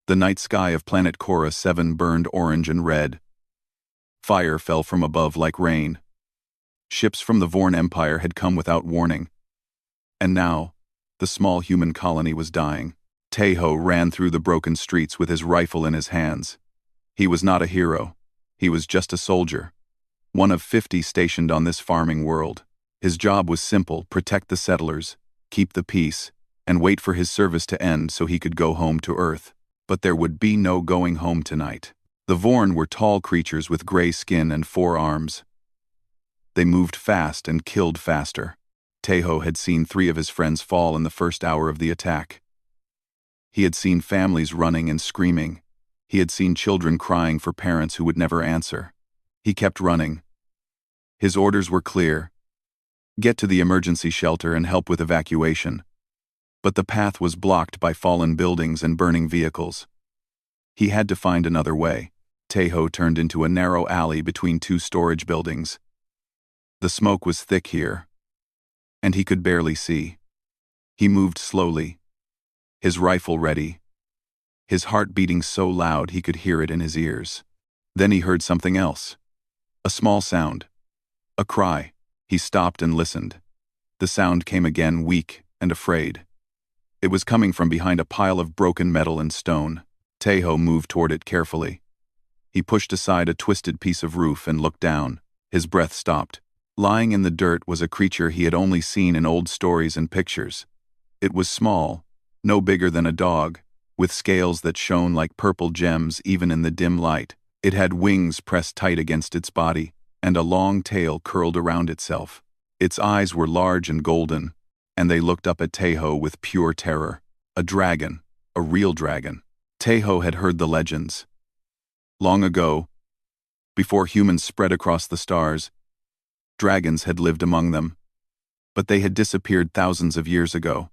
The night sky of planet Cora 7 burned orange and red. Fire fell from above like rain. Ships from the Vorn Empire had come without warning. And now, the small human colony was dying. Tejo ran through the broken streets with his rifle in his hands. He was not a hero. He was just a soldier. One of 50 stationed on this farming world. His job was simple: protect the settlers, keep the peace, and wait for his service to end so he could go home to Earth. But there would be no going home tonight. The Vorn were tall creatures with gray skin and 4 arms. They moved fast and killed faster. Tejo had seen 3 of his friends fall in the first hour of the attack. He had seen families running and screaming. He had seen children crying for parents who would never answer. He kept running. His orders were clear: get to the emergency shelter and help with evacuation. But the path was blocked by fallen buildings and burning vehicles. He had to find another way. Tejo turned into a narrow alley between 2 storage buildings. The smoke was thick here, and he could barely see. He moved slowly, his rifle ready, his heart beating so loud he could hear it in his ears. Then he heard something else. A small sound. A cry. He stopped and listened. The sound came again, weak and afraid. It was coming from behind a pile of broken metal and stone. Tejo moved toward it carefully. He pushed aside a twisted piece of roof and looked down. His breath stopped. Lying in the dirt was a creature he had only seen in old stories and pictures. It was small, no bigger than a dog, with scales that shone like purple gems even in the dim light. It had wings pressed tight against its body, and a long tail curled around itself. Its eyes were large and golden, and they looked up at Tejo with pure terror. A dragon, a real dragon. Tejo had heard the legends. Long ago, before humans spread across the stars, dragons had lived among them. But they had disappeared thousands of years ago.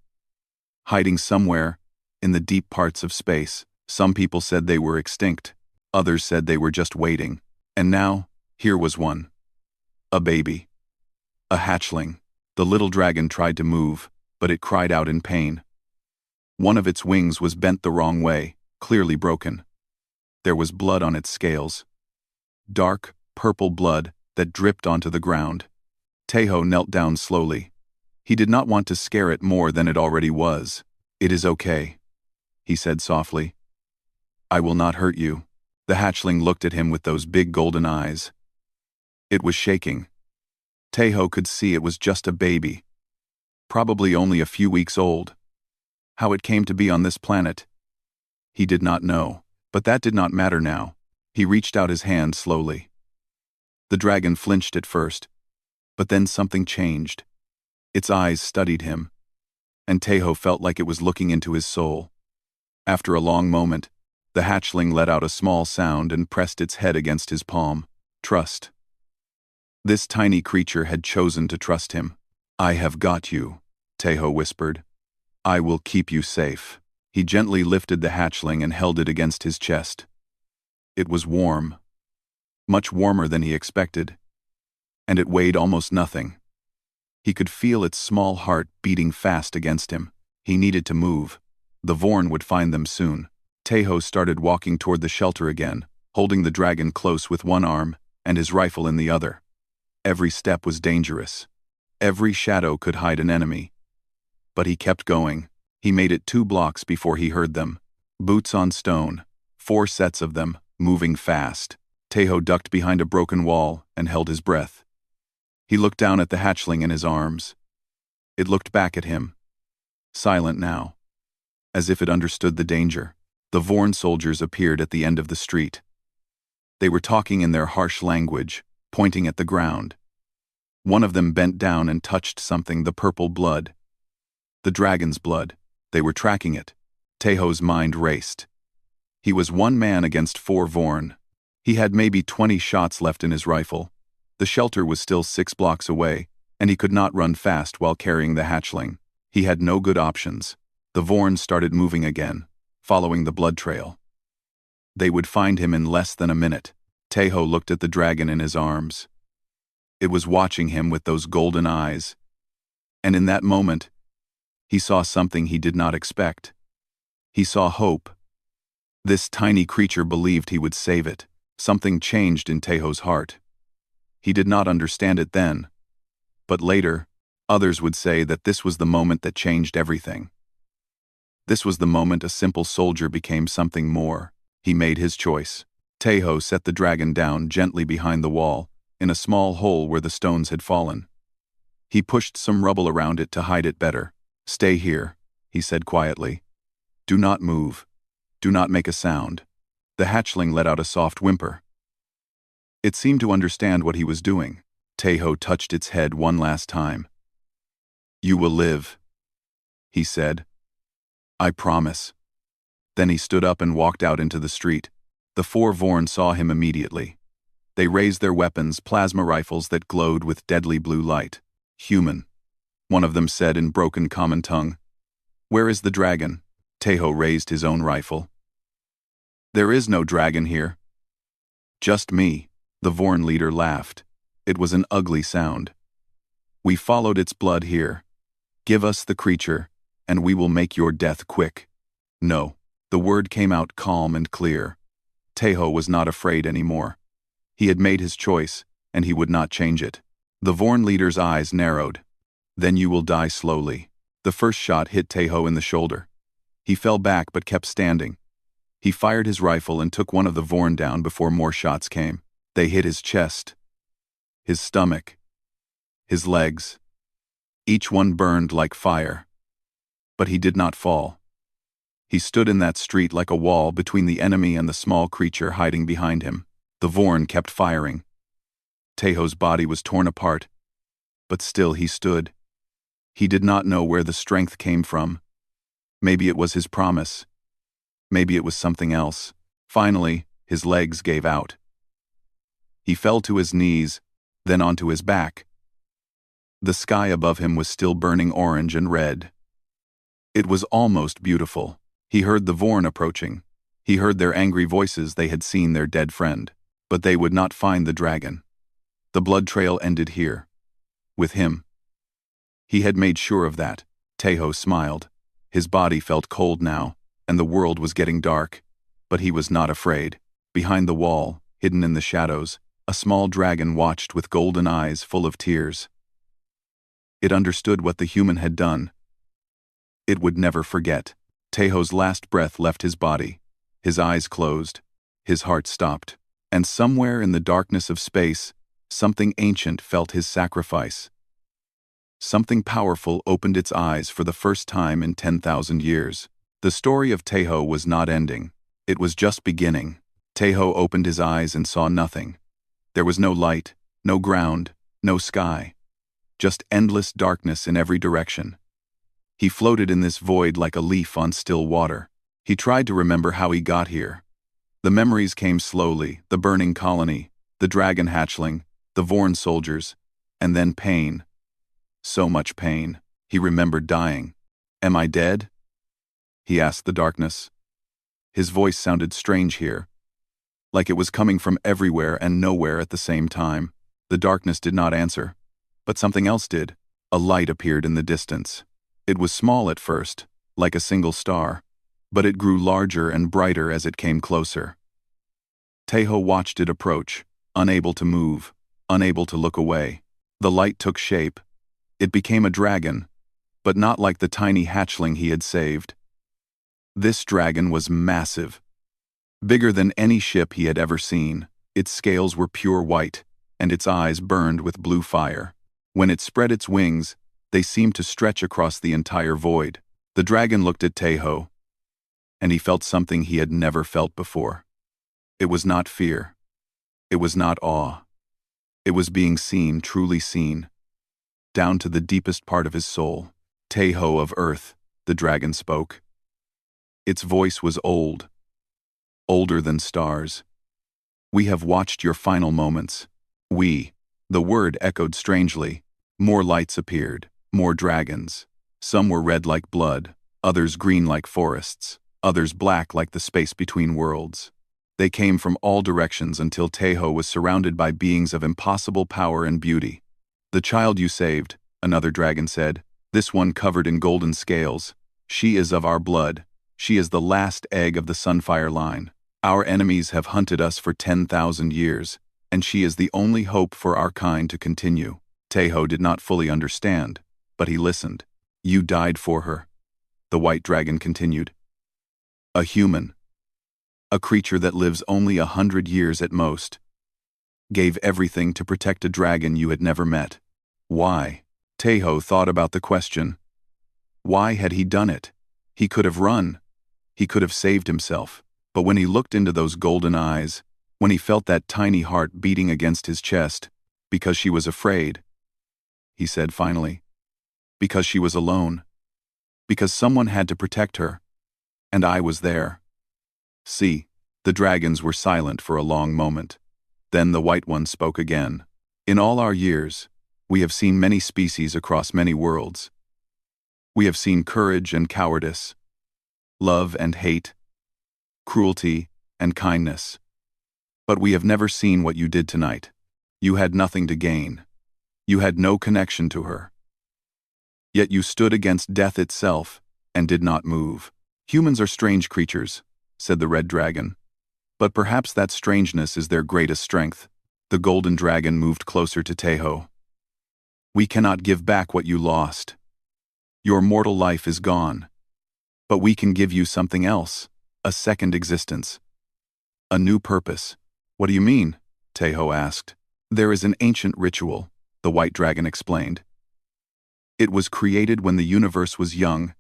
Hiding somewhere, in the deep parts of space. Some people said they were extinct. Others said they were just waiting. And now, here was one. A baby. A hatchling. The little dragon tried to move, but it cried out in pain. One of its wings was bent the wrong way, clearly broken. There was blood on its scales. Dark, purple blood that dripped onto the ground. Tejo knelt down slowly. He did not want to scare it more than it already was. "It is okay," he said softly. "I will not hurt you." The hatchling looked at him with those big golden eyes. It was shaking. Tejo could see it was just a baby, probably only a few weeks old. How it came to be on this planet, he did not know, but that did not matter now. He reached out his hand slowly. The dragon flinched at first, but then something changed. Its eyes studied him, and Tejo felt like it was looking into his soul. After a long moment, the hatchling let out a small sound and pressed its head against his palm. Trust. This tiny creature had chosen to trust him. "I have got you," Tejo whispered. "I will keep you safe." He gently lifted the hatchling and held it against his chest. It was warm, much warmer than he expected, and it weighed almost nothing. He could feel its small heart beating fast against him. He needed to move. The Vorn would find them soon. Tejo started walking toward the shelter again, holding the dragon close with one arm and his rifle in the other. Every step was dangerous. Every shadow could hide an enemy. But he kept going. He made it 2 blocks before he heard them. Boots on stone, 4 sets of them, moving fast. Tejo ducked behind a broken wall and held his breath. He looked down at the hatchling in his arms. It looked back at him, silent now, as if it understood the danger. The Vorn soldiers appeared at the end of the street. They were talking in their harsh language, pointing at the ground. One of them bent down and touched something, the purple blood. The dragon's blood. They were tracking it. Tejo's mind raced. He was one man against 4 Vorn. He had maybe 20 shots left in his rifle. The shelter was still 6 blocks away, and he could not run fast while carrying the hatchling. He had no good options. The Vorn started moving again, following the blood trail. They would find him in less than a minute. Tejo looked at the dragon in his arms. It was watching him with those golden eyes. And in that moment, he saw something he did not expect. He saw hope. This tiny creature believed he would save it. Something changed in Taeho's heart. He did not understand it then, but later, others would say that this was the moment that changed everything. This was the moment a simple soldier became something more. He made his choice. Taeho set the dragon down gently behind the wall, in a small hole where the stones had fallen. He pushed some rubble around it to hide it better. "Stay here," he said quietly. "Do not move. Do not make a sound." The hatchling let out a soft whimper. It seemed to understand what he was doing. Taeho touched its head one last time. "You will live," he said. "I promise." Then he stood up and walked out into the street. The 4 Vorn saw him immediately. They raised their weapons, plasma rifles that glowed with deadly blue light. "Human," one of them said in broken common tongue. "Where is the dragon?" Taeho raised his own rifle. "There is no dragon here." "Just me," the Vorn leader laughed. It was an ugly sound. "We followed its blood here. Give us the creature, and we will make your death quick." "No." The word came out calm and clear. Taeho was not afraid anymore. He had made his choice, and he would not change it. The Vorn leader's eyes narrowed. "Then you will die slowly." The first shot hit Taeho in the shoulder. He fell back but kept standing. He fired his rifle and took one of the Vorn down before more shots came. They hit his chest, his stomach, his legs. Each one burned like fire. But he did not fall. He stood in that street like a wall between the enemy and the small creature hiding behind him. The Vorn kept firing. Taeho's body was torn apart, but still he stood. He did not know where the strength came from. Maybe it was his promise. Maybe it was something else. Finally, his legs gave out. He fell to his knees, then onto his back. The sky above him was still burning orange and red. It was almost beautiful. He heard the Vorn approaching. He heard their angry voices. They had seen their dead friend. But they would not find the dragon. The blood trail ended here. With him. He had made sure of that. Taeho smiled. His body felt cold now, and the world was getting dark. But he was not afraid. Behind the wall, hidden in the shadows, a small dragon watched with golden eyes full of tears. It understood what the human had done. It would never forget. Taeho's last breath left his body. His eyes closed. His heart stopped. And somewhere in the darkness of space, something ancient felt his sacrifice. Something powerful opened its eyes for the first time in 10,000 years. The story of Taeho was not ending. It was just beginning. Taeho opened his eyes and saw nothing. There was no light, no ground, no sky. Just endless darkness in every direction. He floated in this void like a leaf on still water. He tried to remember how he got here. The memories came slowly, the burning colony, the dragon hatchling, the Vorn soldiers, and then pain. So much pain. He remembered dying. "Am I dead?" he asked the darkness. His voice sounded strange here, like it was coming from everywhere and nowhere at the same time. The darkness did not answer, but something else did. A light appeared in the distance. It was small at first, like a single star, but it grew larger and brighter as it came closer. Taeho watched it approach, unable to move, unable to look away. The light took shape. It became a dragon, but not like the tiny hatchling he had saved. This dragon was massive, bigger than any ship he had ever seen. Its scales were pure white, and its eyes burned with blue fire. When it spread its wings, they seemed to stretch across the entire void. The dragon looked at Taeho, and he felt something he had never felt before. It was not fear. It was not awe. It was being seen, truly seen, down to the deepest part of his soul. "Taeho of Earth," the dragon spoke. Its voice was old, older than stars. "We have watched your final moments." "We." The word echoed strangely. More lights appeared, more dragons. Some were red like blood, others green like forests, others black like the space between worlds. They came from all directions until Taeho was surrounded by beings of impossible power and beauty. "The child you saved," another dragon said, "this one covered in golden scales. She is of our blood. She is the last egg of the Sunfire line. Our enemies have hunted us for 10,000 years, and she is the only hope for our kind to continue. Taeho did not fully understand, but he listened. You died for her, the white dragon continued. A human, a creature that lives only 100 years at most, gave everything to protect a dragon you had never met. Why? Taeho thought about the question. Why had he done it? He could have run. He could have saved himself. But when he looked into those golden eyes, when he felt that tiny heart beating against his chest, because she was afraid, he said finally, because she was alone, because someone had to protect her, and I was there. See, the dragons were silent for a long moment. Then the white one spoke again. In all our years, we have seen many species across many worlds. We have seen courage and cowardice, love and hate, cruelty and kindness. But we have never seen what you did tonight. You had nothing to gain. You had no connection to her. Yet you stood against death itself and did not move. Humans are strange creatures, said the red dragon. But perhaps that strangeness is their greatest strength. The golden dragon moved closer to Taeho. We cannot give back what you lost. Your mortal life is gone. But we can give you something else. A second existence. A new purpose. What do you mean? Taeho asked. There is an ancient ritual, the white dragon explained. It was created when the universe was young,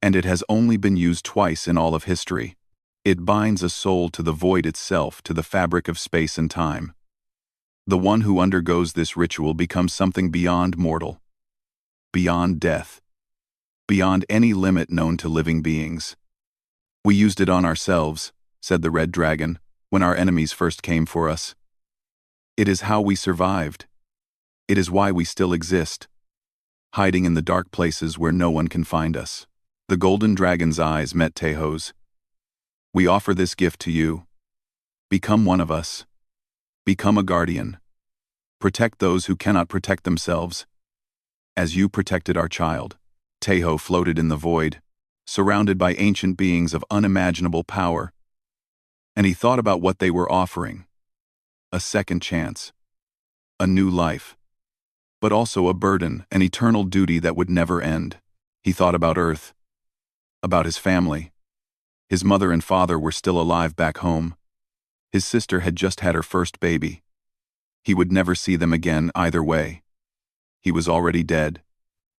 and it has only been used twice in all of history. It binds a soul to the void itself, to the fabric of space and time. The one who undergoes this ritual becomes something beyond mortal, beyond death, beyond any limit known to living beings. We used it on ourselves, said the red dragon, when our enemies first came for us. It is how we survived. It is why we still exist, hiding in the dark places where no one can find us. The golden dragon's eyes met Taeho's. We offer this gift to you. Become one of us. Become a guardian. Protect those who cannot protect themselves, as you protected our child. Taeho floated in the void, surrounded by ancient beings of unimaginable power, and he thought about what they were offering. A second chance. A new life. But also a burden, an eternal duty that would never end. He thought about Earth, about his family. His mother and father were still alive back home. His sister had just had her first baby. He would never see them again either way. He was already dead.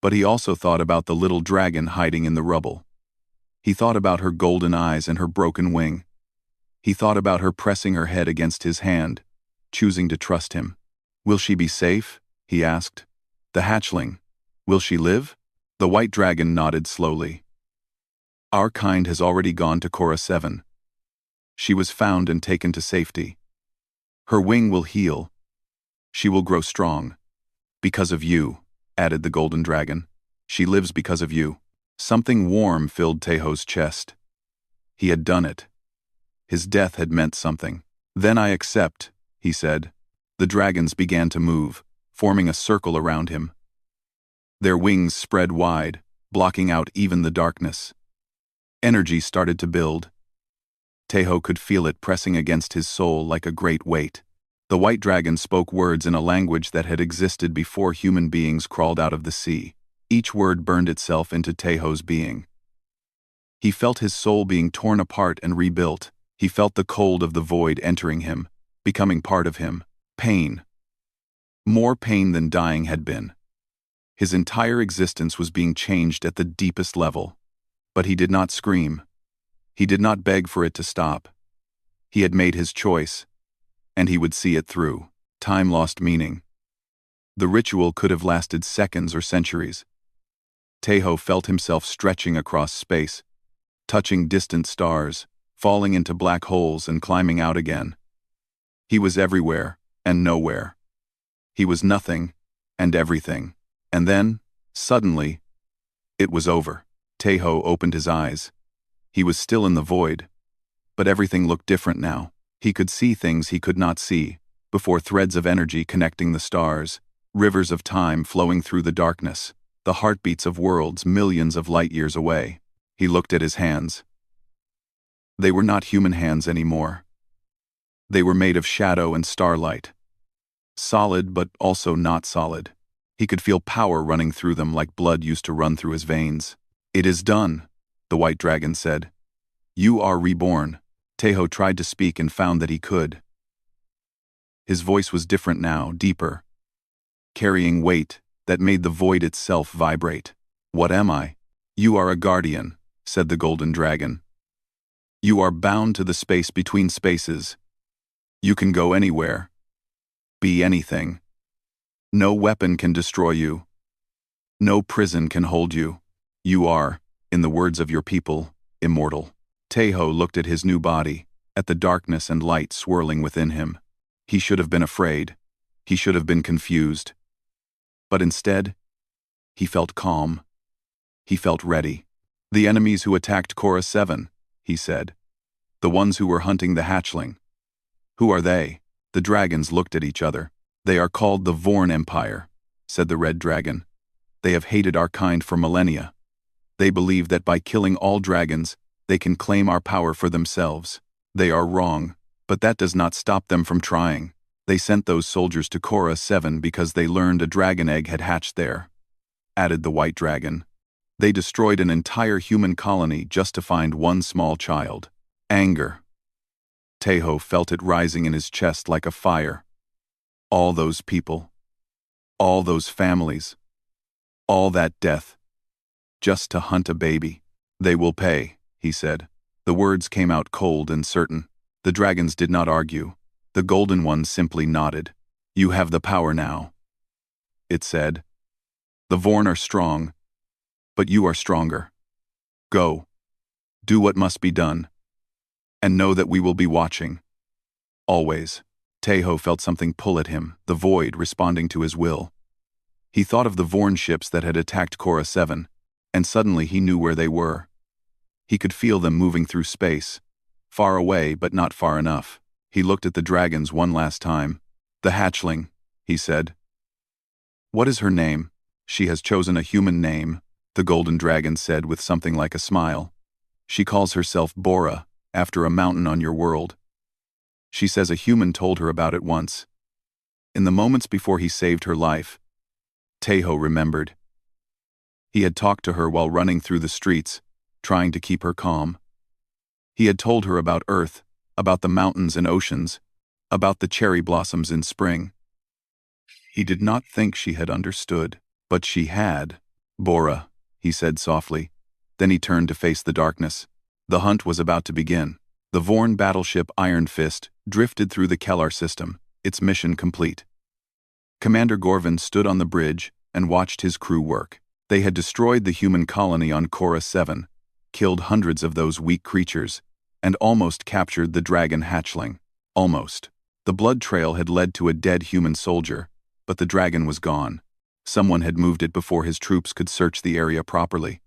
But he also thought about the little dragon hiding in the rubble. He thought about her golden eyes and her broken wing. He thought about her pressing her head against his hand, choosing to trust him. Will she be safe? He asked. The hatchling. Will she live? The white dragon nodded slowly. Our kind has already gone to Korra 7. She was found and taken to safety. Her wing will heal. She will grow strong. Because of you, added the golden dragon. She lives because of you. Something warm filled Taeho's chest. He had done it. His death had meant something. Then I accept, he said. The dragons began to move, forming a circle around him. Their wings spread wide, blocking out even the darkness. Energy started to build. Taeho could feel it pressing against his soul like a great weight. The white dragon spoke words in a language that had existed before human beings crawled out of the sea. Each word burned itself into Taeho's being. He felt his soul being torn apart and rebuilt. He felt the cold of the void entering him, becoming part of him. Pain. More pain than dying had been. His entire existence was being changed at the deepest level. But he did not scream. He did not beg for it to stop. He had made his choice, and he would see it through. Time lost meaning. The ritual could have lasted seconds or centuries. Taeho felt himself stretching across space, touching distant stars, falling into black holes and climbing out again. He was everywhere and nowhere. He was nothing and everything. And then, suddenly, it was over. Taeho opened his eyes. He was still in the void, but everything looked different now. He could see things he could not see, before threads of energy connecting the stars, rivers of time flowing through the darkness, the heartbeats of worlds millions of light years away. He looked at his hands. They were not human hands anymore. They were made of shadow and starlight. Solid, but also not solid. He could feel power running through them like blood used to run through his veins. "It is done," the white dragon said. "You are reborn." Teho tried to speak and found that he could. His voice was different now, deeper, carrying weight that made the void itself vibrate. "What am I?" "You are a guardian," said the golden dragon. "You are bound to the space between spaces. You can go anywhere. Be anything. No weapon can destroy you. No prison can hold you. You are, in the words of your people, immortal." Teho looked at his new body, at the darkness and light swirling within him. He should have been afraid. He should have been confused. But instead, he felt calm. He felt ready. "The enemies who attacked Korra 7, he said. "The ones who were hunting the hatchling. Who are they?" The dragons looked at each other. "They are called the Vorn Empire," said the red dragon. "They have hated our kind for millennia. They believe that by killing all dragons, they can claim our power for themselves. They are wrong, but that does not stop them from trying. They sent those soldiers to Korra 7 because they learned a dragon egg had hatched there," added the white dragon. "They destroyed an entire human colony just to find one small child." Anger. Teho felt it rising in his chest like a fire. All those people. All those families. All that death. Just to hunt a baby. "They will pay," he said. The words came out cold and certain. The dragons did not argue. The golden one simply nodded. "You have the power now," it said. "The Vorn are strong, but you are stronger. Go. Do what must be done. And know that we will be watching. Always." Teho felt something pull at him, the void responding to his will. He thought of the Vorn ships that had attacked Korra 7, and suddenly he knew where they were. He could feel them moving through space, far away but not far enough. He looked at the dragons one last time. "The hatchling," he said. "What is her name?" "She has chosen a human name," the golden dragon said with something like a smile. "She calls herself Bora, after a mountain on your world. She says a human told her about it once. In the moments before he saved her life." Teho remembered. He had talked to her while running through the streets, trying to keep her calm. He had told her about Earth, about the mountains and oceans, about the cherry blossoms in spring. He did not think she had understood, but she had. "Bora," he said softly. Then he turned to face the darkness. The hunt was about to begin. The Vorn battleship Iron Fist drifted through the Kellar system, its mission complete. Commander Gorvin stood on the bridge and watched his crew work. They had destroyed the human colony on Korra 7, killed hundreds of those weak creatures, and almost captured the dragon hatchling. Almost. The blood trail had led to a dead human soldier, but the dragon was gone. Someone had moved it before his troops could search the area properly.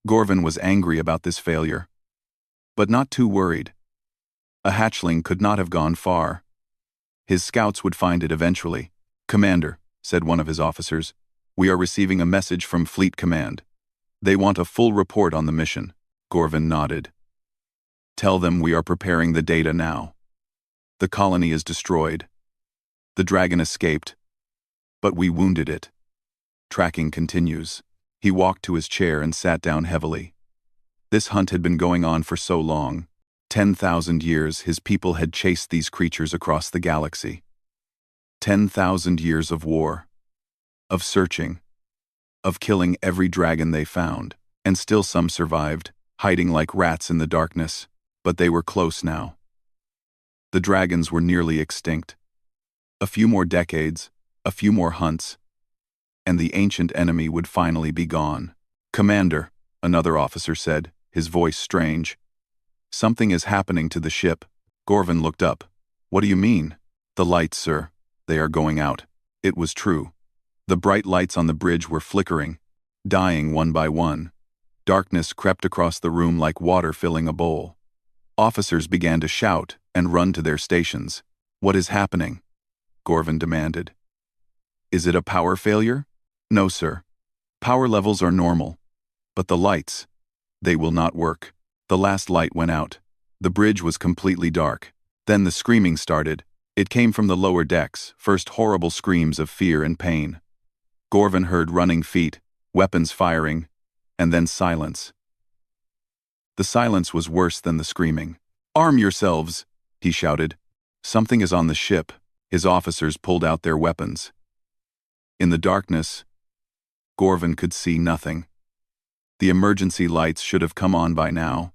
Gorvin was angry about this failure, but not too worried. A hatchling could not have gone far. His scouts would find it eventually. "Commander," said one of his officers, "we are receiving a message from Fleet Command. They want a full report on the mission." Gorvin nodded. "Tell them we are preparing the data now. The colony is destroyed. The dragon escaped, but we wounded it. Tracking continues." He walked to his chair and sat down heavily. This hunt had been going on for so long. 10,000 years his people had chased these creatures across the galaxy. 10,000 years of war. Of searching. Of killing every dragon they found. And still some survived, hiding like rats in the darkness. But they were close now. The dragons were nearly extinct. A few more decades, a few more hunts, and the ancient enemy would finally be gone. "Commander," another officer said, his voice strange. "Something is happening to the ship." Gorvin looked up. "What do you mean?" "The lights, sir. They are going out." It was true. The bright lights on the bridge were flickering, dying one by one. Darkness crept across the room like water filling a bowl. Officers began to shout and run to their stations. "What is happening?" Gorvin demanded. "Is it a power failure?" "No, sir. Power levels are normal. But the lights, They will not work. The last light went out. The bridge was completely dark. Then the screaming started. It came from the lower decks, first horrible screams of fear and pain. Gorvin heard running feet, weapons firing, and then silence. The silence was worse than the screaming. "Arm yourselves!" he shouted. "Something is on the ship." His officers pulled out their weapons. In the darkness, Gorvin could see nothing. The emergency lights should have come on by now.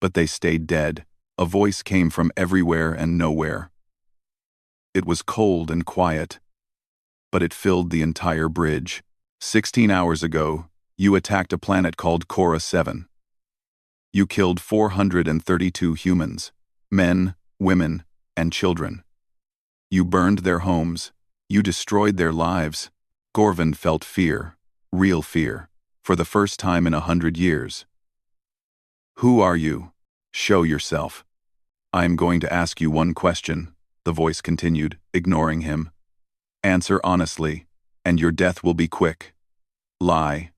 But they stayed dead. A voice came from everywhere and nowhere. It was cold and quiet, but it filled the entire bridge. 16 hours ago, you attacked a planet called Cora 7. You killed 432 humans, men, women, and children. You burned their homes. You destroyed their lives. Gorvin felt fear, real fear, for the first time in 100 years. "Who are you? Show yourself." "I am going to ask you one question," the voice continued, ignoring him. "Answer honestly, and your death will be quick. Lie,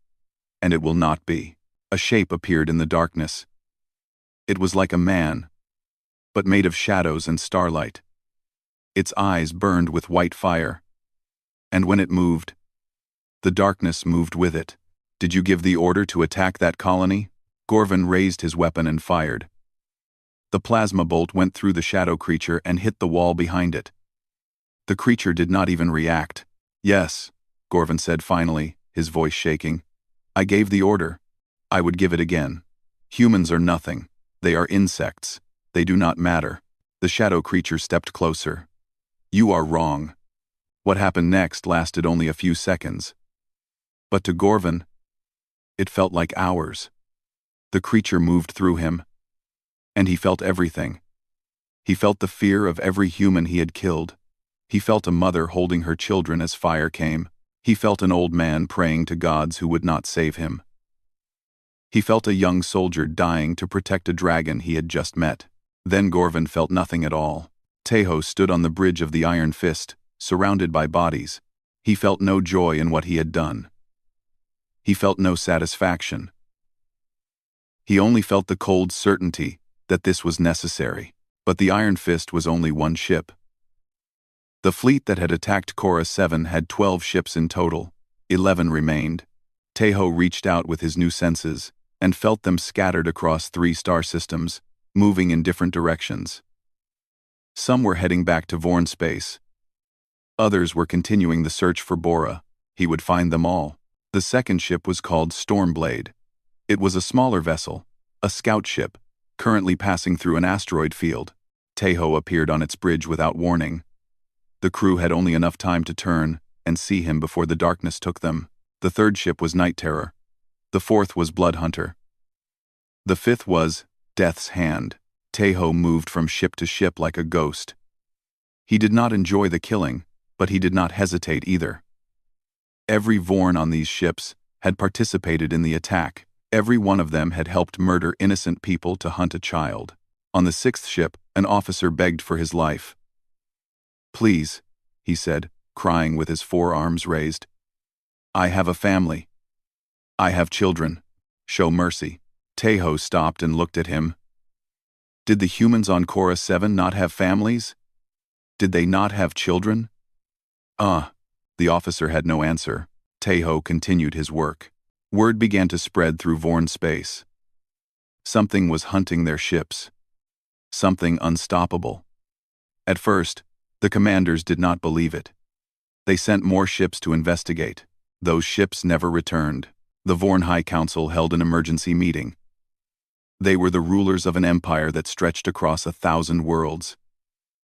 and it will not be." A shape appeared in the darkness. It was like a man, but made of shadows and starlight. Its eyes burned with white fire. And when it moved, the darkness moved with it. "Did you give the order to attack that colony?" Gorvin raised his weapon and fired. The plasma bolt went through the shadow creature and hit the wall behind it. The creature did not even react. "Yes," Gorvin said finally, his voice shaking. "I gave the order. I would give it again. Humans are nothing. They are insects. They do not matter." The shadow creature stepped closer. "You are wrong." What happened next lasted only a few seconds. But to Gorvin, it felt like hours. The creature moved through him, and he felt everything. He felt the fear of every human he had killed. He felt a mother holding her children as fire came. He felt an old man praying to gods who would not save him. He felt a young soldier dying to protect a dragon he had just met. Then Gorvin felt nothing at all. Tejo stood on the bridge of the Iron Fist, surrounded by bodies. He felt no joy in what he had done. He felt no satisfaction. He only felt the cold certainty that this was necessary. But the Iron Fist was only one ship. The fleet that had attacked Cora 7 had 12 ships in total. 11 remained. Tejo reached out with his new senses and felt them scattered across 3 star systems, moving in different directions. Some were heading back to Vorn space. Others were continuing the search for Bora. He would find them all. The second ship was called Stormblade. It was a smaller vessel, a scout ship, currently passing through an asteroid field. Tejo appeared on its bridge without warning. The crew had only enough time to turn and see him before the darkness took them. The third ship was Night Terror. The fourth was Blood Hunter. The fifth was Death's Hand. Tejo moved from ship to ship like a ghost. He did not enjoy the killing, but he did not hesitate either. Every Vorn on these ships had participated in the attack. Every one of them had helped murder innocent people to hunt a child. On the sixth ship, an officer begged for his life. "Please," he said, crying with his forearms raised. "I have a family. I have children. Show mercy." Tejo stopped and looked at him. Did the humans on Cora 7 not have families? Did they not have children? The officer had no answer. Tejo continued his work. Word began to spread through Vorn space. Something was hunting their ships. Something unstoppable. At first, the commanders did not believe it. They sent more ships to investigate. Those ships never returned. The Vorn High Council held an emergency meeting. They were the rulers of an empire that stretched across 1,000 worlds.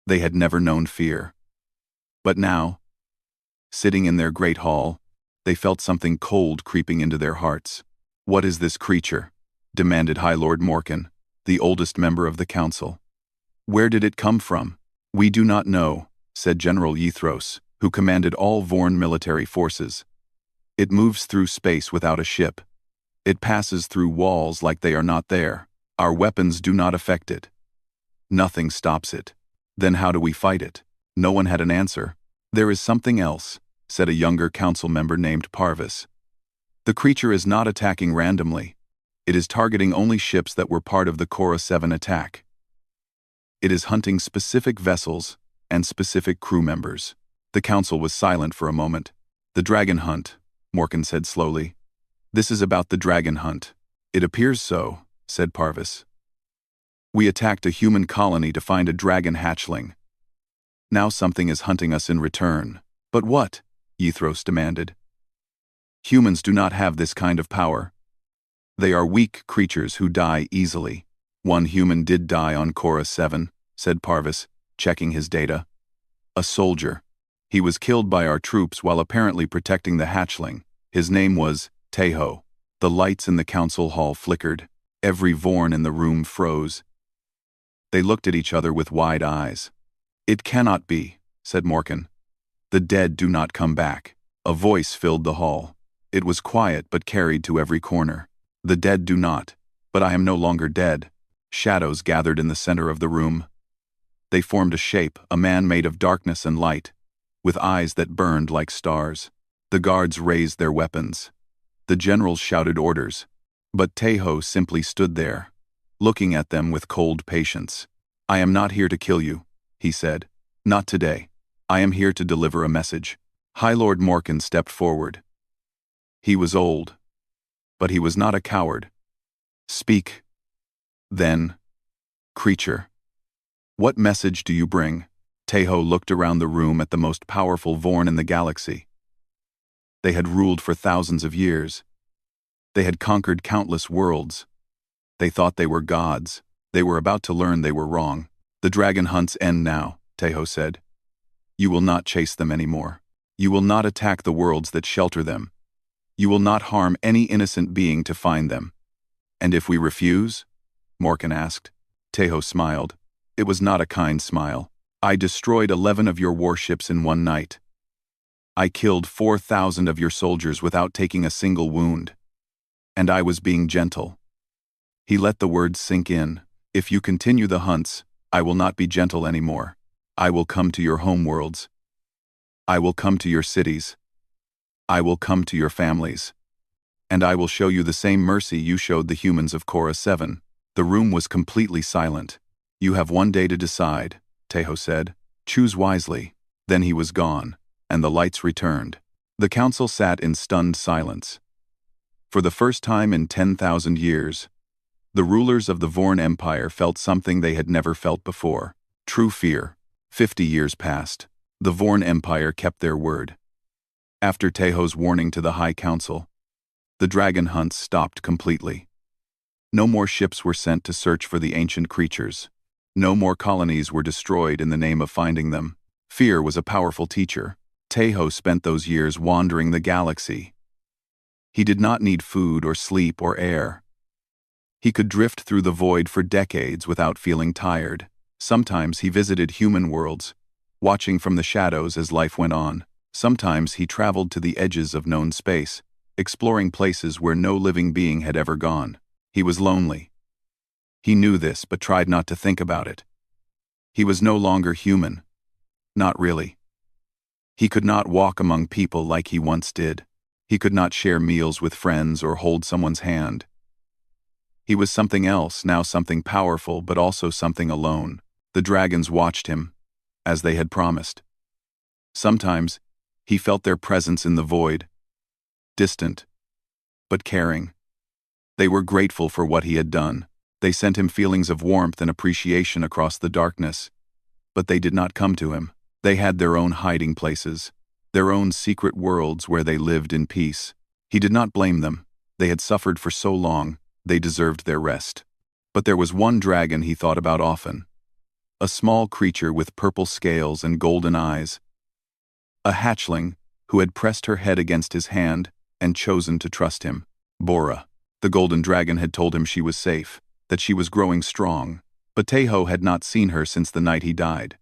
They had never known fear. But now, sitting in their great hall, they felt something cold creeping into their hearts. "What is this creature?" demanded High Lord Morkan, the oldest member of the council. "Where did it come from?" "We do not know," said General Ythros, who commanded all Vorn military forces. "It moves through space without a ship. It passes through walls like they are not there. Our weapons do not affect it. Nothing stops it. Then how do we fight it?" No one had an answer. "There is something else," said a younger council member named Parvis. "The creature is not attacking randomly. It is targeting only ships that were part of the Korra 7 attack. It is hunting specific vessels and specific crew members. The council was silent for a moment. The dragon hunt, Morkan said slowly. This is about the dragon hunt. It appears so, said Parvis. We attacked a human colony to find a dragon hatchling. Now something is hunting us in return. But what? Ythros demanded. Humans do not have this kind of power. They are weak creatures who die easily. One human did die on Korra 7, said Parvis, checking his data. A soldier. He was killed by our troops while apparently protecting the hatchling. His name was Teho. The lights in the council hall flickered. Every Vorn in the room froze. They looked at each other with wide eyes. It cannot be, said Morkan. The dead do not come back. A voice filled the hall. It was quiet but carried to every corner. The dead do not, but I am no longer dead. Shadows gathered in the center of the room. They formed a shape, a man made of darkness and light, with eyes that burned like stars. The guards raised their weapons. The generals shouted orders, but Teho simply stood there, looking at them with cold patience. I am not here to kill you, he said. Not today. I am here to deliver a message. High Lord Morkan stepped forward. He was old, but he was not a coward. Speak. Then, creature. What message do you bring? Teho looked around the room at the most powerful Vorn in the galaxy. They had ruled for thousands of years. They had conquered countless worlds. They thought they were gods. They were about to learn they were wrong. The dragon hunts end now, Teho said. You will not chase them anymore. You will not attack the worlds that shelter them. You will not harm any innocent being to find them. And if we refuse? Morkan asked. Teho smiled. It was not a kind smile. I destroyed 11 of your warships in one night. I killed 4,000 of your soldiers without taking a single wound. And I was being gentle. He let the words sink in. If you continue the hunts, I will not be gentle anymore. I will come to your homeworlds. I will come to your cities. I will come to your families. And I will show you the same mercy you showed the humans of Korra 7. The room was completely silent. You have one day to decide, Teho said. Choose wisely. Then he was gone, and the lights returned. The council sat in stunned silence. For the first time in 10,000 years, the rulers of the Vorn Empire felt something they had never felt before. True fear. 50 years passed. The Vorn Empire kept their word. After Teho's warning to the High Council, the dragon hunts stopped completely. No more ships were sent to search for the ancient creatures. No more colonies were destroyed in the name of finding them. Fear was a powerful teacher. Teho spent those years wandering the galaxy. He did not need food or sleep or air. He could drift through the void for decades without feeling tired. Sometimes he visited human worlds, watching from the shadows as life went on. Sometimes he traveled to the edges of known space, exploring places where no living being had ever gone. He was lonely. He knew this but tried not to think about it. He was no longer human. Not really. He could not walk among people like he once did. He could not share meals with friends or hold someone's hand. He was something else, now something powerful but also something alone. The dragons watched him, as they had promised. Sometimes, he felt their presence in the void, distant, but caring. They were grateful for what he had done. They sent him feelings of warmth and appreciation across the darkness. But they did not come to him. They had their own hiding places, their own secret worlds where they lived in peace. He did not blame them. They had suffered for so long, they deserved their rest. But there was one dragon he thought about often. A small creature with purple scales and golden eyes. A hatchling who had pressed her head against his hand and chosen to trust him. Bora. The golden dragon had told him she was safe, that she was growing strong, but Teho had not seen her since the night he died.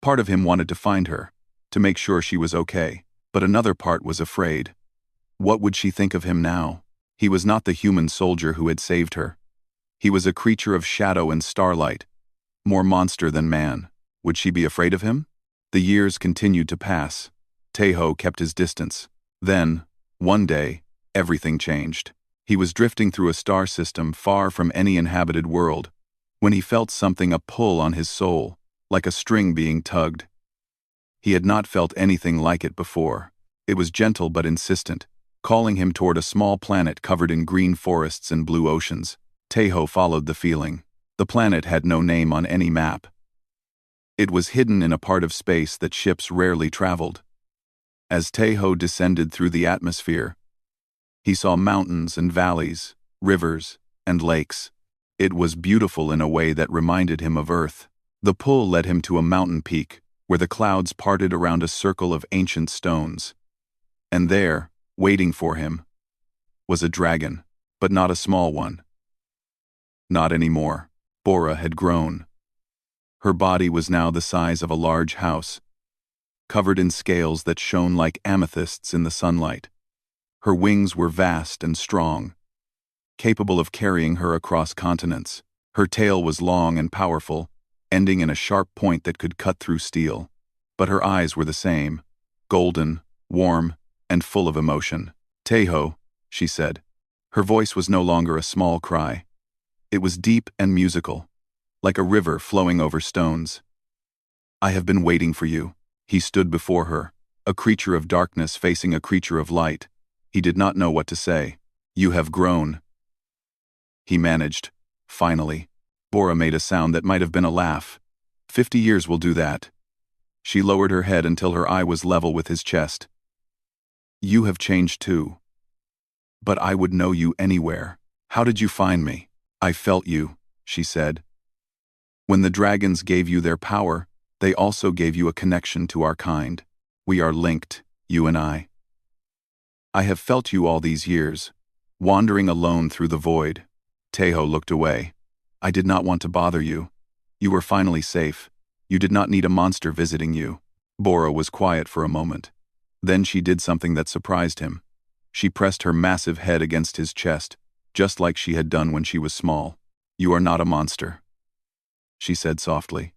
Part of him wanted to find her, to make sure she was okay, but another part was afraid. What would she think of him now? He was not the human soldier who had saved her. He was a creature of shadow and starlight, more monster than man. Would she be afraid of him? The years continued to pass. Teho kept his distance. Then, one day, everything changed. He was drifting through a star system far from any inhabited world, when he felt something a pull on his soul, like a string being tugged. He had not felt anything like it before. It was gentle but insistent, calling him toward a small planet covered in green forests and blue oceans. Tejo followed the feeling. The planet had no name on any map. It was hidden in a part of space that ships rarely traveled. As Tejo descended through the atmosphere, he saw mountains and valleys, rivers and lakes. It was beautiful in a way that reminded him of Earth. The pull led him to a mountain peak, where the clouds parted around a circle of ancient stones. And there, waiting for him, was a dragon, but not a small one. Not anymore. Bora had grown. Her body was now the size of a large house, covered in scales that shone like amethysts in the sunlight. Her wings were vast and strong, capable of carrying her across continents. Her tail was long and powerful, ending in a sharp point that could cut through steel. But her eyes were the same, golden, warm, and full of emotion. "Tejo," she said. Her voice was no longer a small cry. It was deep and musical, like a river flowing over stones. "I have been waiting for you." He stood before her, a creature of darkness facing a creature of light. He did not know what to say. "You have grown," he managed. Finally, Bora made a sound that might have been a laugh. 50 years will do that." She lowered her head until her eye was level with his chest. "You have changed too. But I would know you anywhere. How did you find me?" "I felt you," she said. "When the dragons gave you their power, they also gave you a connection to our kind. We are linked, you and I. I have felt you all these years, wandering alone through the void." Tejo looked away. "I did not want to bother you. You were finally safe. You did not need a monster visiting you." Bora was quiet for a moment. Then she did something that surprised him. She pressed her massive head against his chest, just like she had done when she was small. "You are not a monster," she said softly.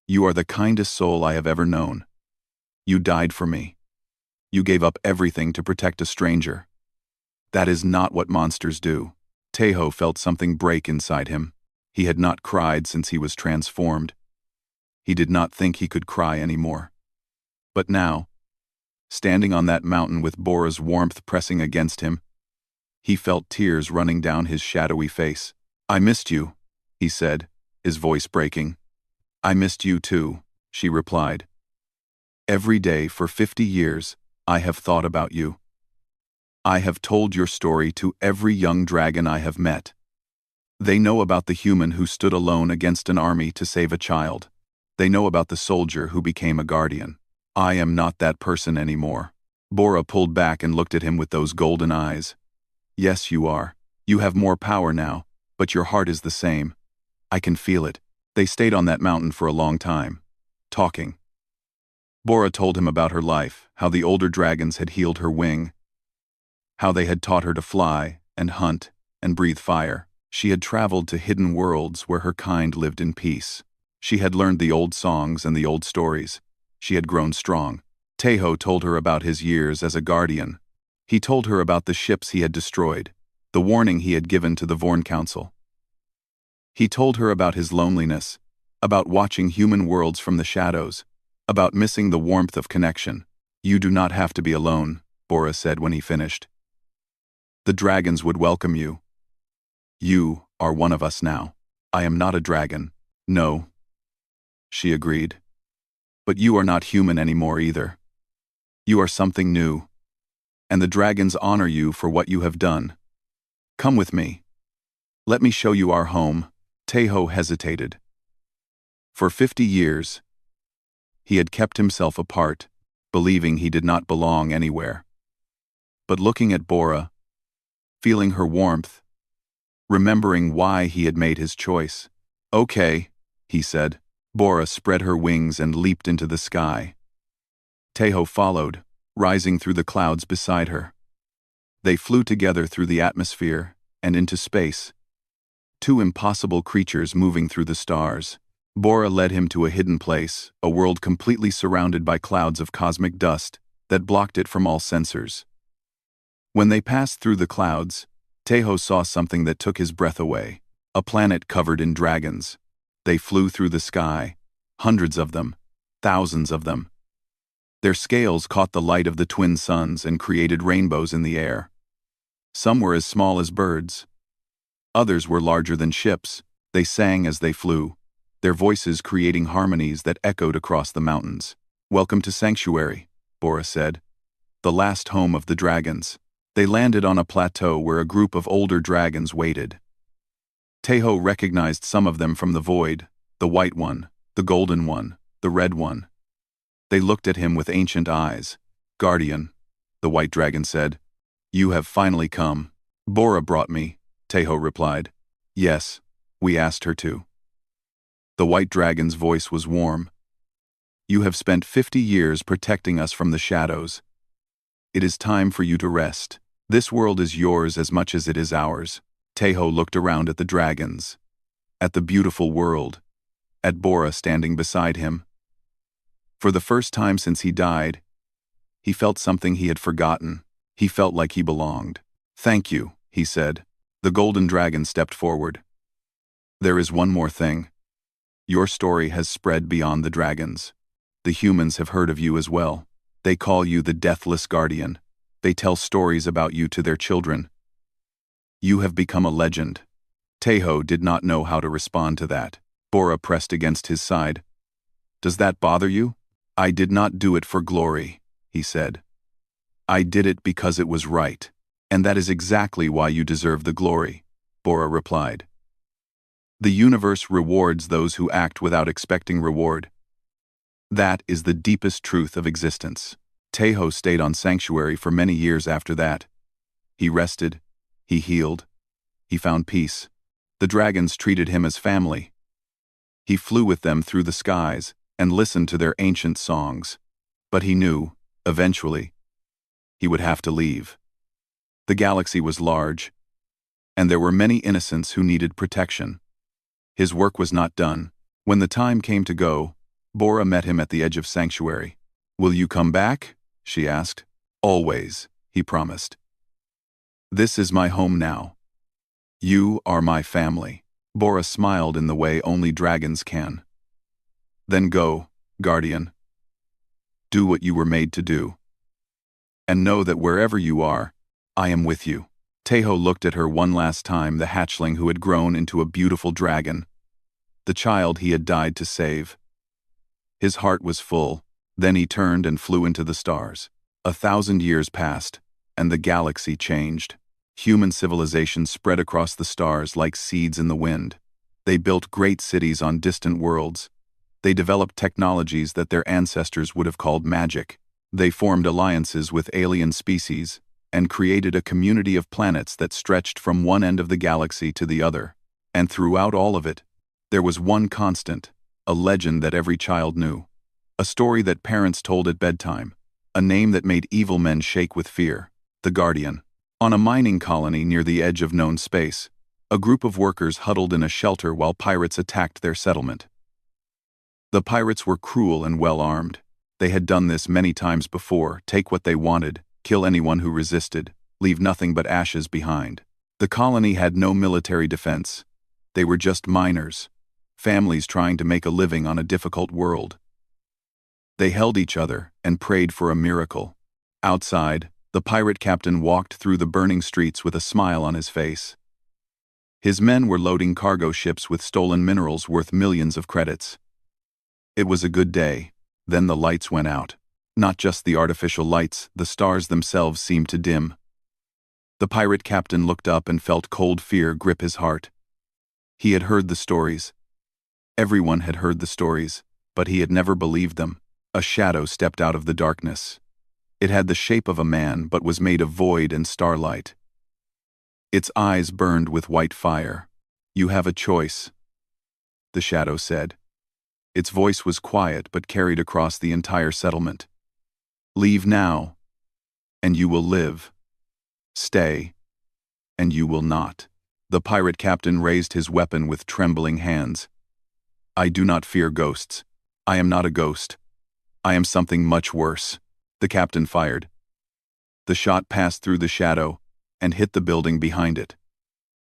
"You are the kindest soul I have ever known. You died for me. You gave up everything to protect a stranger. That is not what monsters do." Tejo felt something break inside him. He had not cried since he was transformed. He did not think he could cry anymore. But now, standing on that mountain with Bora's warmth pressing against him, he felt tears running down his shadowy face. "I missed you," he said, his voice breaking. "I missed you too," she replied. "Every day for 50 years, I have thought about you. I have told your story to every young dragon I have met. They know about the human who stood alone against an army to save a child. They know about the soldier who became a guardian. I am not that person anymore." Bora pulled back and looked at him with those golden eyes. "Yes, you are. You have more power now, but your heart is the same. I can feel it." They stayed on that mountain for a long time, talking. Bora told him about her life, how the older dragons had healed her wing, how they had taught her to fly and hunt and breathe fire. She had traveled to hidden worlds where her kind lived in peace. She had learned the old songs and the old stories. She had grown strong. Tejo told her about his years as a guardian. He told her about the ships he had destroyed, the warning he had given to the Vorn Council. He told her about his loneliness, about watching human worlds from the shadows, about missing the warmth of connection. "You do not have to be alone," Bora said when he finished. "The dragons would welcome you. You are one of us now." "I am not a dragon." "No," she agreed. "But you are not human anymore either. You are something new. And the dragons honor you for what you have done. Come with me. Let me show you our home." Tejo hesitated. For 50 years, he had kept himself apart, believing he did not belong anywhere. But looking at Bora, feeling her warmth, remembering why he had made his choice. "Okay," he said. Bora spread her wings and leaped into the sky. Tejo followed, rising through the clouds beside her. They flew together through the atmosphere and into space, two impossible creatures moving through the stars. Bora led him to a hidden place, a world completely surrounded by clouds of cosmic dust that blocked it from all sensors. When they passed through the clouds, Tejo saw something that took his breath away. A planet covered in dragons. They flew through the sky. Hundreds of them. Thousands of them. Their scales caught the light of the twin suns and created rainbows in the air. Some were as small as birds. Others were larger than ships. They sang as they flew, their voices creating harmonies that echoed across the mountains. "Welcome to Sanctuary," Bora said. "The last home of the dragons." They landed on a plateau where a group of older dragons waited. Tejo recognized some of them from the void, the white one, the golden one, the red one. They looked at him with ancient eyes. "Guardian," the white dragon said, "you have finally come." "Bora brought me," Tejo replied. "Yes, we asked her to." The white dragon's voice was warm. "You have spent 50 years protecting us from the shadows. It is time for you to rest. This world is yours as much as it is ours." Tejo looked around at the dragons, at the beautiful world, at Bora standing beside him. For the first time since he died, he felt something he had forgotten. He felt like he belonged. "Thank you," he said. The golden dragon stepped forward. "There is one more thing. Your story has spread beyond the dragons. The humans have heard of you as well. They call you the Deathless Guardian. They tell stories about you to their children. You have become a legend." Tejo did not know how to respond to that. Bora pressed against his side. "Does that bother you?" "I did not do it for glory," he said. "I did it because it was right. And that is exactly why you deserve the glory," Bora replied. "The universe rewards those who act without expecting reward. That is the deepest truth of existence." Tejo stayed on Sanctuary for many years after that. He rested, he healed, he found peace. The dragons treated him as family. He flew with them through the skies and listened to their ancient songs. But he knew, eventually, he would have to leave. The galaxy was large, and there were many innocents who needed protection. His work was not done. When the time came to go, Bora met him at the edge of Sanctuary. "Will you come back?" she asked. "Always," he promised. "This is my home now. You are my family." Bora smiled in the way only dragons can. "Then go, Guardian. Do what you were made to do. And know that wherever you are, I am with you." Tejo looked at her one last time, the hatchling who had grown into a beautiful dragon, the child he had died to save. His heart was full. Then he turned and flew into the stars. 1,000 years passed, and the galaxy changed. Human civilization spread across the stars like seeds in the wind. They built great cities on distant worlds. They developed technologies that their ancestors would have called magic. They formed alliances with alien species and created a community of planets that stretched from one end of the galaxy to the other. And throughout all of it, there was one constant, a legend that every child knew. A story that parents told at bedtime, a name that made evil men shake with fear: the Guardian. On a mining colony near the edge of known space, a group of workers huddled in a shelter while pirates attacked their settlement. The pirates were cruel and well-armed. They had done this many times before: take what they wanted, kill anyone who resisted, leave nothing but ashes behind. The colony had no military defense. They were just miners, families trying to make a living on a difficult world. They held each other and prayed for a miracle. Outside, the pirate captain walked through the burning streets with a smile on his face. His men were loading cargo ships with stolen minerals worth millions of credits. It was a good day. Then the lights went out. Not just the artificial lights, the stars themselves seemed to dim. The pirate captain looked up and felt cold fear grip his heart. He had heard the stories. Everyone had heard the stories, but he had never believed them. A shadow stepped out of the darkness. It had the shape of a man but was made of void and starlight. Its eyes burned with white fire. "You have a choice," the shadow said. Its voice was quiet but carried across the entire settlement. "Leave now, and you will live. Stay, and you will not." The pirate captain raised his weapon with trembling hands. "I do not fear ghosts. I am not a ghost. I am something much worse." The captain fired. The shot passed through the shadow and hit the building behind it.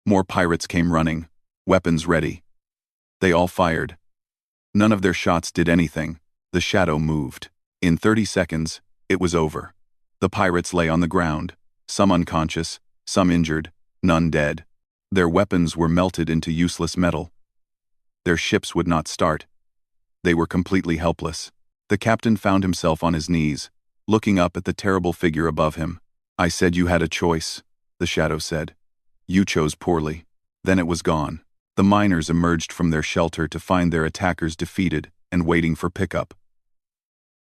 More pirates came running, weapons ready. They all fired. None of their shots did anything. The shadow moved. In 30 seconds, it was over. The pirates lay on the ground, some unconscious, some injured, none dead. Their weapons were melted into useless metal. Their ships would not start. They were completely helpless. The captain found himself on his knees, looking up at the terrible figure above him. "I said you had a choice," the shadow said. "You chose poorly." Then it was gone. The miners emerged from their shelter to find their attackers defeated and waiting for pickup.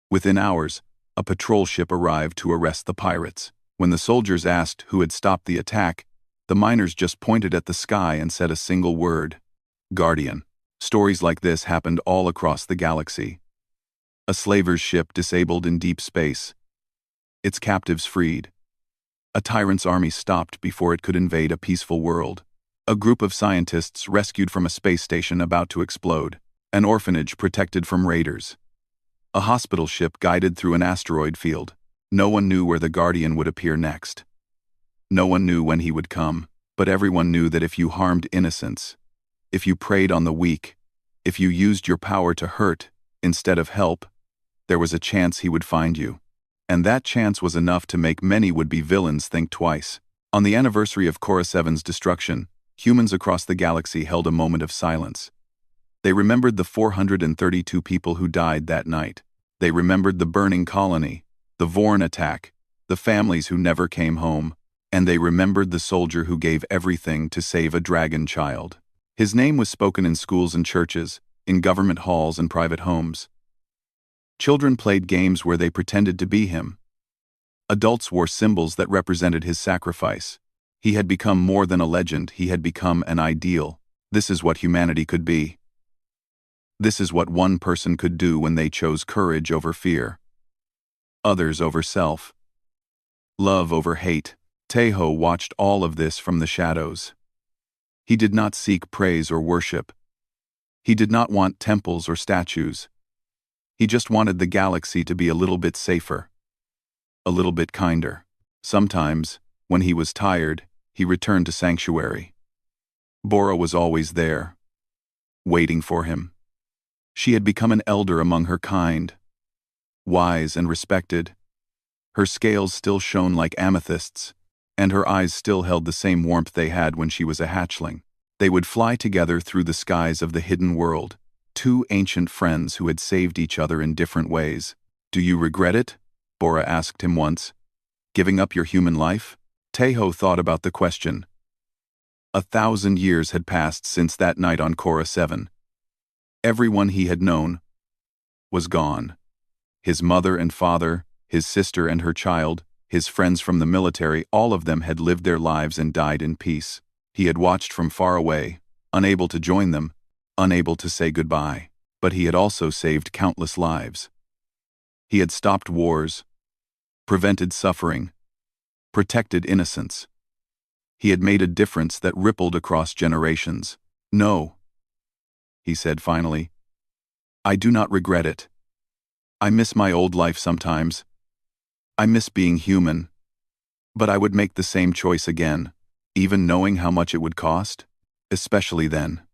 Within hours, a patrol ship arrived to arrest the pirates. When the soldiers asked who had stopped the attack, the miners just pointed at the sky and said a single word: Guardian. Stories like this happened all across the galaxy. A slaver's ship disabled in deep space. Its captives freed. A tyrant's army stopped before it could invade a peaceful world. A group of scientists rescued from a space station about to explode. An orphanage protected from raiders. A hospital ship guided through an asteroid field. No one knew where the Guardian would appear next. No one knew when he would come, but everyone knew that if you harmed innocents, if you preyed on the weak, if you used your power to hurt instead of help, there was a chance he would find you. And that chance was enough to make many would-be villains think twice. On the anniversary of Cora 7's destruction, humans across the galaxy held a moment of silence. They remembered the 432 people who died that night. They remembered the burning colony, the Vorn attack, the families who never came home, and they remembered the soldier who gave everything to save a dragon child. His name was spoken in schools and churches, in government halls and private homes. Children played games where they pretended to be him. Adults wore symbols that represented his sacrifice. He had become more than a legend, he had become an ideal. This is what humanity could be. This is what one person could do when they chose courage over fear. Others over self. Love over hate. Tejo watched all of this from the shadows. He did not seek praise or worship. He did not want temples or statues. He just wanted the galaxy to be a little bit safer. A little bit kinder. Sometimes, when he was tired, he returned to Sanctuary. Bora was always there, waiting for him. She had become an elder among her kind, wise and respected. Her scales still shone like amethysts, and her eyes still held the same warmth they had when she was a hatchling. They would fly together through the skies of the hidden world, two ancient friends who had saved each other in different ways. "Do you regret it?" Bora asked him once. "Giving up your human life?" Tejo thought about the question. 1,000 years had passed since that night on Cora 7. Everyone he had known was gone. His mother and father, his sister and her child, his friends from the military, all of them had lived their lives and died in peace. He had watched from far away, unable to join them, unable to say goodbye. But he had also saved countless lives. He had stopped wars, prevented suffering, protected innocence. He had made a difference that rippled across generations. "No," he said finally. "I do not regret it. I miss my old life sometimes. I miss being human. But I would make the same choice again, even knowing how much it would cost, especially then."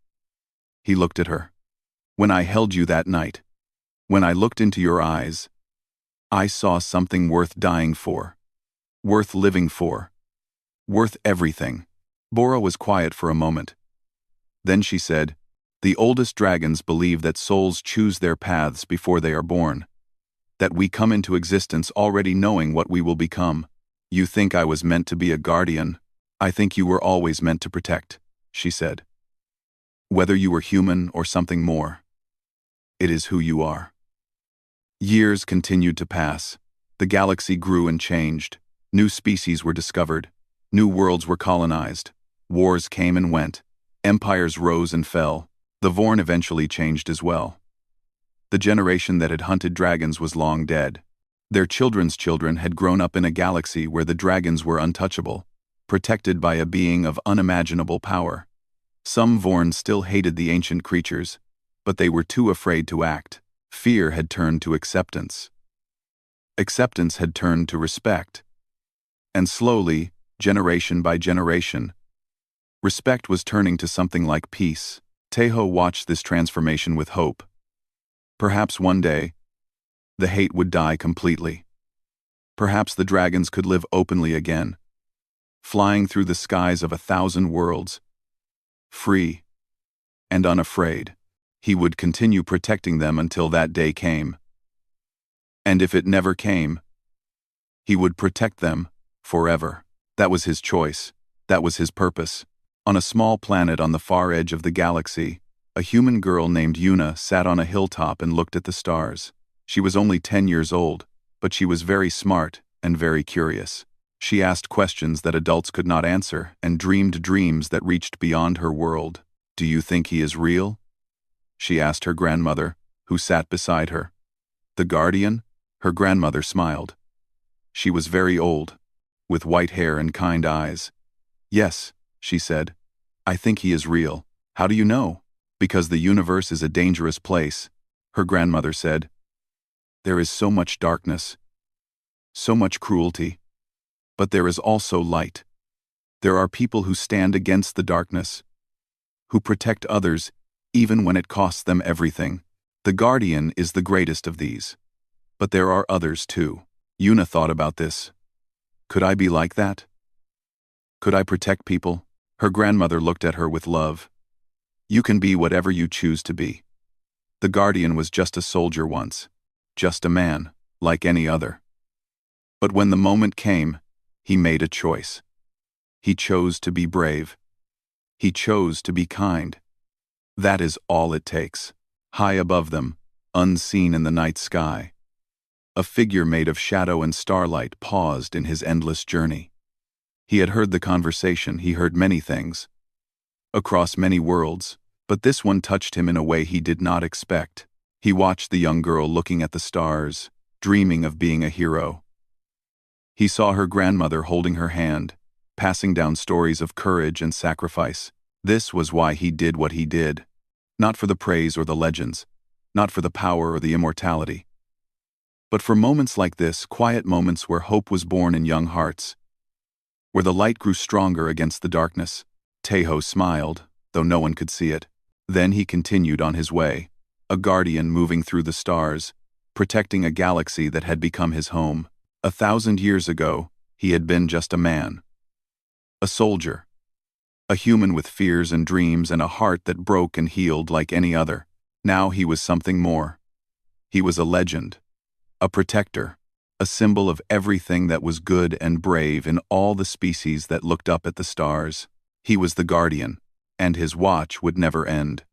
He looked at her. "When I held you that night, when I looked into your eyes, I saw something worth dying for, worth living for, worth everything." Bora was quiet for a moment. Then she said, "The oldest dragons believe that souls choose their paths before they are born, that we come into existence already knowing what we will become. You think I was meant to be a guardian? I think you were always meant to protect," she said. "Whether you were human or something more, it is who you are." Years continued to pass. The galaxy grew and changed. New species were discovered. New worlds were colonized. Wars came and went. Empires rose and fell. The Vorn eventually changed as well. The generation that had hunted dragons was long dead. Their children's children had grown up in a galaxy where the dragons were untouchable, protected by a being of unimaginable power. Some Vorn still hated the ancient creatures, but they were too afraid to act. Fear had turned to acceptance. Acceptance had turned to respect. And slowly, generation by generation, Respect was turning to something like peace. Tejo watched this transformation with hope. Perhaps one day, the hate would die completely. Perhaps the dragons could live openly again, flying through the skies of 1,000 worlds, free and unafraid. He would continue protecting them until that day came. And if it never came, he would protect them forever. That was his choice. That was his purpose. On a small planet on the far edge of the galaxy, a human girl named Yuna sat on a hilltop and looked at the stars. She was only 10 years old, but she was very smart and very curious. She asked questions that adults could not answer and dreamed dreams that reached beyond her world. "Do you think he is real?" she asked her grandmother, who sat beside her. "The guardian?" Her grandmother smiled. She was very old, with white hair and kind eyes. "Yes," she said, "I think he is real." "How do you know?" "Because the universe is a dangerous place," her grandmother said. "There is so much darkness, so much cruelty. But there is also light. There are people who stand against the darkness, who protect others even when it costs them everything. The guardian is the greatest of these. But there are others too." Yuna thought about this. Could I be like that? Could I protect people? Her grandmother looked at her with love. "You can be whatever you choose to be. The guardian was just a soldier once, just a man, like any other. But when the moment came, he made a choice. He chose to be brave. He chose to be kind. That is all it takes." High above them, unseen in the night sky, a figure made of shadow and starlight paused in his endless journey. He had heard the conversation, he heard many things, across many worlds, but this one touched him in a way he did not expect. He watched the young girl looking at the stars, dreaming of being a hero. He saw her grandmother holding her hand, passing down stories of courage and sacrifice. This was why he did what he did. Not for the praise or the legends, not for the power or the immortality, but for moments like this, quiet moments where hope was born in young hearts, where the light grew stronger against the darkness. Tejo smiled, though no one could see it. Then he continued on his way, a guardian moving through the stars, protecting a galaxy that had become his home. 1,000 years ago, he had been just a man, a soldier, a human with fears and dreams and a heart that broke and healed like any other. Now he was something more. He was a legend, a protector, a symbol of everything that was good and brave in all the species that looked up at the stars. He was the guardian, and his watch would never end.